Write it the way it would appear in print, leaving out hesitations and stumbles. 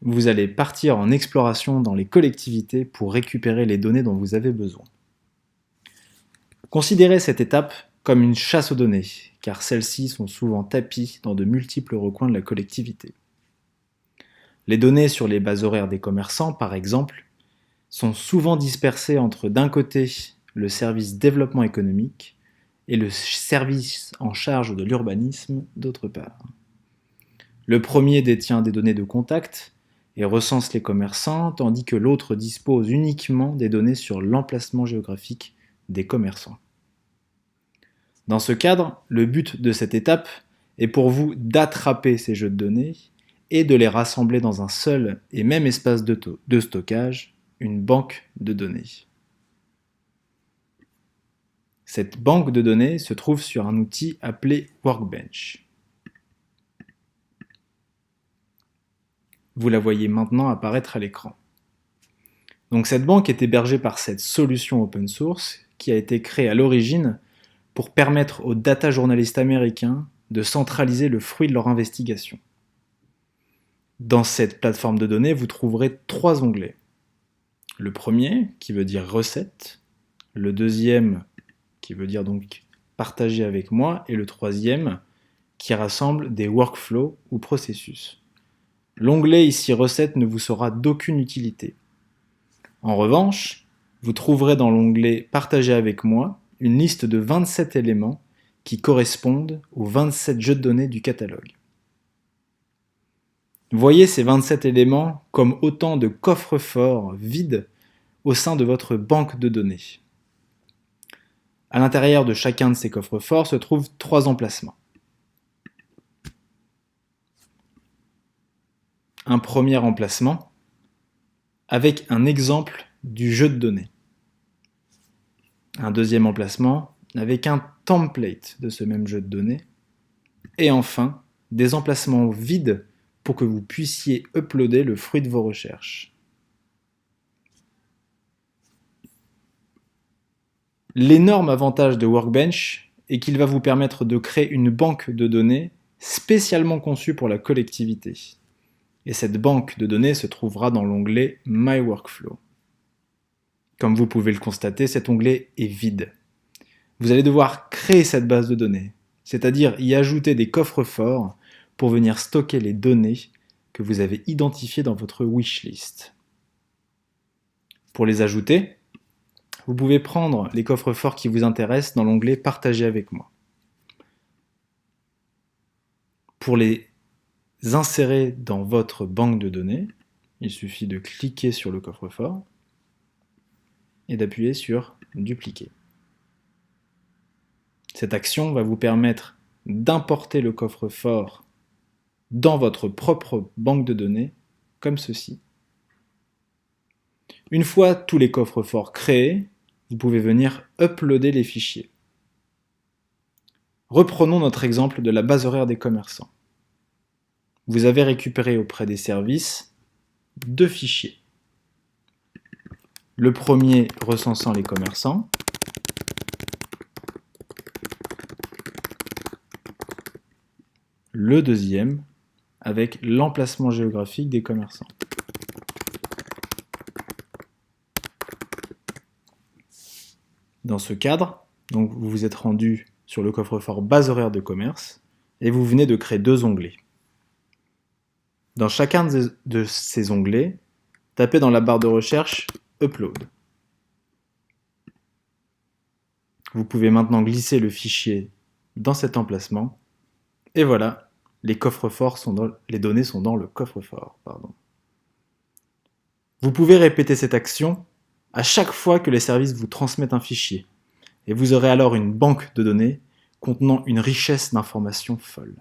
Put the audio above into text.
vous allez partir en exploration dans les collectivités pour récupérer les données dont vous avez besoin. Considérez cette étape comme une chasse aux données, car celles-ci sont souvent tapies dans de multiples recoins de la collectivité. Les données sur les bases horaires des commerçants, par exemple, sont souvent dispersées entre d'un côté le service développement économique et le service en charge de l'urbanisme d'autre part. Le premier détient des données de contact et recense les commerçants, tandis que l'autre dispose uniquement des données sur l'emplacement géographique des commerçants. Dans ce cadre, le but de cette étape est pour vous d'attraper ces jeux de données et de les rassembler dans un seul et même espace de stockage, une banque de données. Cette banque de données se trouve sur un outil appelé Workbench. Vous la voyez maintenant apparaître à l'écran. Donc cette banque est hébergée par cette solution open source qui a été créée à l'origine pour permettre aux data journalistes américains de centraliser le fruit de leur investigation. Dans cette plateforme de données, vous trouverez 3 onglets. Le premier, qui veut dire recettes, le deuxième, qui veut dire donc partager avec moi, et le troisième, qui rassemble des workflows ou processus. L'onglet ici recettes ne vous sera d'aucune utilité. En revanche, vous trouverez dans l'onglet partager avec moi une liste de 27 éléments qui correspondent aux 27 jeux de données du catalogue. Voyez ces 27 éléments comme autant de coffres-forts vides au sein de votre banque de données. À l'intérieur de chacun de ces coffres-forts se trouvent 3 emplacements. Un premier emplacement avec un exemple du jeu de données. Un deuxième emplacement avec un template de ce même jeu de données. Et enfin, des emplacements vides pour que vous puissiez uploader le fruit de vos recherches. L'énorme avantage de Workbench est qu'il va vous permettre de créer une banque de données spécialement conçue pour la collectivité. Et cette banque de données se trouvera dans l'onglet My Workflow. Comme vous pouvez le constater, cet onglet est vide. Vous allez devoir créer cette base de données, c'est-à-dire y ajouter des coffres-forts pour venir stocker les données que vous avez identifiées dans votre wishlist. Pour les ajouter, vous pouvez prendre les coffres-forts qui vous intéressent dans l'onglet Partager avec moi. Pour les insérer dans votre banque de données, il suffit de cliquer sur le coffre-fort et d'appuyer sur Dupliquer. Cette action va vous permettre d'importer le coffre-fort dans votre propre banque de données, comme ceci. Une fois tous les coffres-forts créés, vous pouvez venir uploader les fichiers. Reprenons notre exemple de la base horaire des commerçants. Vous avez récupéré auprès des services 2 fichiers. Le premier recensant les commerçants, le deuxième avec l'emplacement géographique des commerçants. Dans ce cadre, donc vous vous êtes rendu sur le coffre-fort base horaire de commerce et vous venez de créer 2 onglets. Dans chacun de ces onglets, tapez dans la barre de recherche Upload. Vous pouvez maintenant glisser le fichier dans cet emplacement et voilà, les données sont dans le coffre-fort. Vous pouvez répéter cette action à chaque fois que les services vous transmettent un fichier et vous aurez alors une banque de données contenant une richesse d'informations folle.